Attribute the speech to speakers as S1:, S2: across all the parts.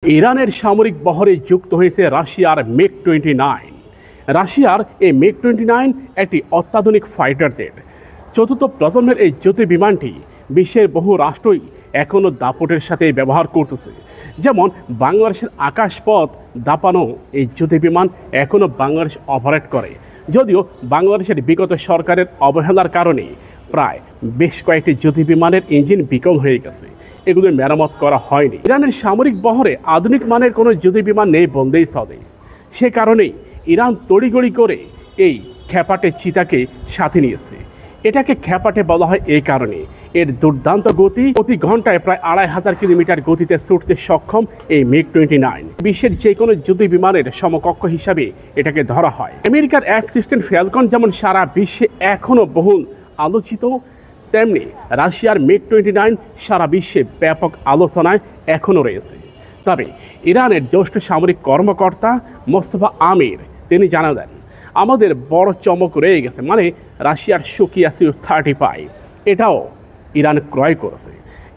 S1: ইরানের সামরিক বহরে যুক্ত হয়েছে রাশিয়ার MiG-29। রাশিয়ার এই MiG-29 একটি অত্যাধুনিক ফাইটার জেট। চতুর্থ প্রজন্মের এই যুদ্ধ বিমানটি বিশ্বের বহু রাষ্ট্রই এখনও দাপটের সাথে ব্যবহার করতেছে। যেমন বাংলাদেশের আকাশপথ দাপানো এই যুদ্ধ বিমান এখনও বাংলাদেশ অপারেট করে, যদিও বাংলাদেশের বিগত সরকারের অবহেলার কারণে প্রায় বেশ কয়েকটি যুদ্ধ বিমানের ইঞ্জিন বিকল হয়ে গেছে, এগুলো মেরামত করা হয়নি। ইরানের সামরিক বহরে আধুনিক মানের কোনো যুদ্ধ বিমান নেই বললেই চলে। সে কারণেই ইরান তড়িঘড়ি করে এই খ্যাপাটে চিতাকে সাথে নিয়েছে। এটাকে খ্যাপাটে বলা হয় এই কারণে এর দুর্দান্ত গতি, প্রতি ঘন্টায় প্রায় 2500 কিলোমিটার গতিতে ছুটতে সক্ষম এই MiG-29 বিশ্বের যে কোনো যুদ্ধ বিমানের সমকক্ষ হিসাবে এটাকে ধরা হয়। আমেরিকার F-16 ফ্যালকন যেমন সারা বিশ্বে এখনও বহুল আলোচিত, তেমনি রাশিয়ার MiG-29 সারা বিশ্বে ব্যাপক আলোচনায় এখনও রয়েছে। তবে ইরানের জ্যেষ্ঠ সামরিক কর্মকর্তা মোস্তফা আমির তিনি জানালেন, আমাদের বড় চমক রয়ে গেছে, মানে রাশিয়ার সুকিয়া Su-35 এটাও ইরান ক্রয় করেছে।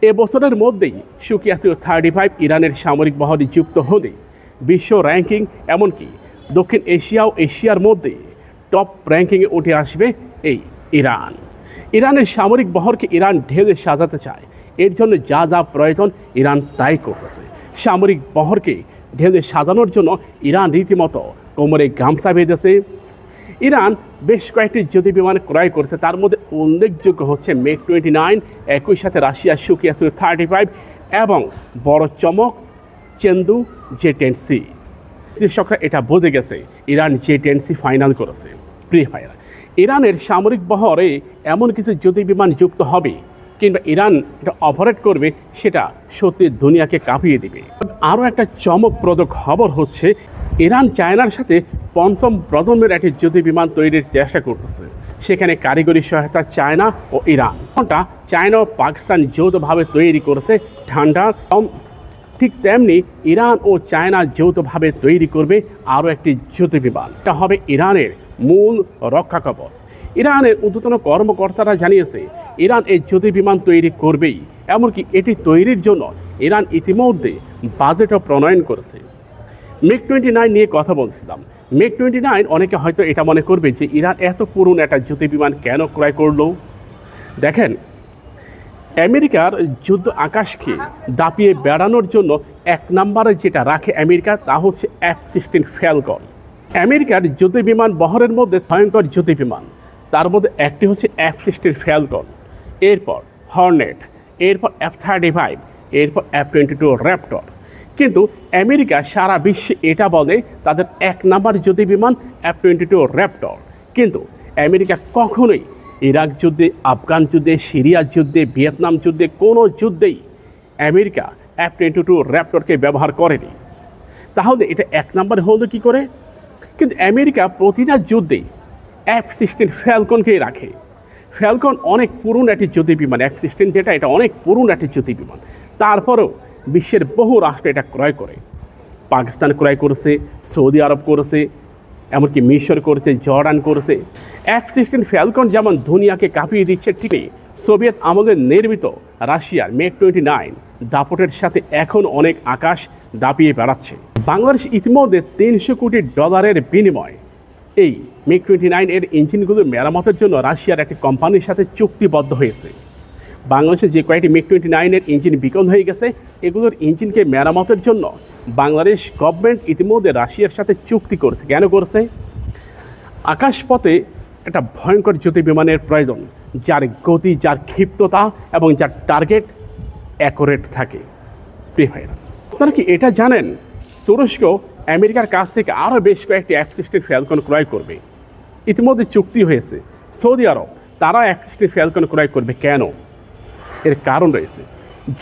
S1: এবছরের মধ্যেই সুকিয়া Su-35 ইরানের সামরিক বহরে যুক্ত হলে বিশ্ব র্যাঙ্কিং এমনকি দক্ষিণ এশিয়া ও এশিয়ার মধ্যে টপ র্যাঙ্কিংয়ে উঠে আসবে এই ইরান। ইরানের সামরিক বহরকে ইরান ঢেলে সাজাতে চায়, এর জন্য যা যা প্রয়োজন ইরান তাই করতেছে। সামরিক বহরকে ঢেলে সাজানোর জন্য ইরান রীতিমতো কোমরে গামছা বেঁধেছে। ইরান বেশ কয়েকটি যুদ্ধ বিমান ক্রয় করেছে, তার মধ্যে উল্লেখযোগ্য হচ্ছে MiG-29, একই সাথে রাশিয়ার সুকিয়া Su-35 এবং বড় চমক চেন্দু J-10C। বিশ্লেষকরা এটা বুঝে গেছে ইরান J-10C ফাইনাল করেছে। প্রিয় ভাইরা, ইরানের সামরিক বহরে এমন কিছু যুদ্ধ বিমান যুক্ত হবে কিংবা ইরান এটা অপারেট করবে, সেটা সত্যি দুনিয়াকে কাঁপিয়ে দেবে। আরও একটা চমকপ্রদ খবর হচ্ছে ইরান চায়নার সাথে পঞ্চম প্রজন্মের একটি যুদ্ধ বিমান তৈরির চেষ্টা করতেছে। সেখানে কারিগরি সহায়তা চায়না ও ইরান। চায়না ও পাকিস্তান যৌথভাবে তৈরি করেছে ঠান্ডা, ঠিক তেমনি ইরান ও চায়না যৌথভাবে তৈরি করবে আরও একটি যুদ্ধ বিমান। এটা হবে ইরানের মূল রক্ষা কবচ। ইরানের ঊর্ধ্বতন কর্মকর্তারা জানিয়েছে ইরান এই যুদ্ধ বিমান তৈরি করবেই, এমনকি এটি তৈরির জন্য ইরান ইতিমধ্যে বাজেটও প্রণয়ন করেছে। MiG-29 নিয়ে কথা বলছিলাম। MiG-29 অনেকে হয়তো এটা মনে করবে যে ইরান এত পুরনো একটা যুদ্ধ বিমান কেন ক্রয় করলো। দেখেন, আমেরিকার যুদ্ধ আকাশকে দাপিয়ে বেড়ানোর জন্য এক নম্বরে যেটা রাখে আমেরিকা, তা হচ্ছে F-16 ফ্যালকন। আমেরিকার যুদ্ধ বিমান বহরের মধ্যে ভয়ঙ্কর যুদ্ধ বিমান, তার মধ্যে একটি হচ্ছে F-16 ফ্যালকন, এরপর হর্নেট, এরপর F-35, এরপর F-22 র্যাপটর। কিন্তু আমেরিকা সারা বিশ্বে এটা বলে তাদের এক নাম্বার যুদ্ধ বিমান F-22 র্যাপটর। কিন্তু আমেরিকা কখনোই ইরাক যুদ্ধে, আফগান যুদ্ধে, সিরিয়া যুদ্ধে, ভিয়েতনাম যুদ্ধে কোনো যুদ্ধেই আমেরিকা F-22 র্যাপটরকে ব্যবহার করেনি। তাহলে এটা এক নম্বরে হলো কী করে? কিন্তু আমেরিকা প্রতিটা যুদ্ধেই F-16 ফ্যালকনকেই রাখে। ফ্যালকন অনেক পুরনো একটি যুদ্ধ বিমান, F-16 যেটা, এটা অনেক পুরনো একটি যুদ্ধ বিমান। তারপরেও বিশ্বের বহু রাষ্ট্র এটা ক্রয় করে। পাকিস্তান ক্রয় করেছে, সৌদি আরব করেছে, এমনকি মিশর করেছে, জর্ডান করেছে। F-16 ফ্যালকন যেমন দুনিয়াকে কাঁপিয়ে দিচ্ছে, ঠিকই সোভিয়েত আমলে নির্মিত রাশিয়ার MiG-29 দাপটের সাথে এখন অনেক আকাশ দাপিয়ে বেড়াচ্ছে। বাংলাদেশ ইতিমধ্যে $300 কোটি বিনিময়ে এই MiG-29 এর ইঞ্জিনগুলো মেরামতের জন্য রাশিয়ার একটি কোম্পানির সাথে চুক্তিবদ্ধ হয়েছে। বাংলাদেশে যে কয়েকটি MiG-29 এর ইঞ্জিন বিকল হয়ে গেছে, এগুলোর ইঞ্জিনকে মেরামতের জন্য বাংলাদেশ গভর্নমেন্ট ইতিমধ্যে রাশিয়ার সাথে চুক্তি করেছে। কেন করেছে? আকাশপথে একটা ভয়ঙ্কর যুদ্ধ বিমানের প্রয়োজন, যার গতি, যার ক্ষিপ্রতা এবং যার টার্গেট অ্যাকুরেট থাকে। প্রিয় ভাইরা, আপনারা কি এটা জানেন তুরস্ক আমেরিকার কাছ থেকে আরও বেশ কয়েকটি F-16 ফ্যালকন ক্রয় করবে? ইতিমধ্যে চুক্তি হয়েছে। সৌদি আরব তারা F-16 ফ্যালকন ক্রয় করবে। কেন? এর কারণ রয়েছে।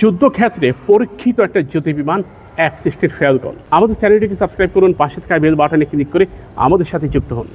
S1: যুদ্ধক্ষেত্রে পরীক্ষিত একটা যুদ্ধ বিমান F-16 ফ্যালকন। আমাদের চ্যানেলটিকে সাবস্ক্রাইব করুন, পাশে থাকা বেল বাটনে ক্লিক করে আমাদের সাথে যুক্ত হন।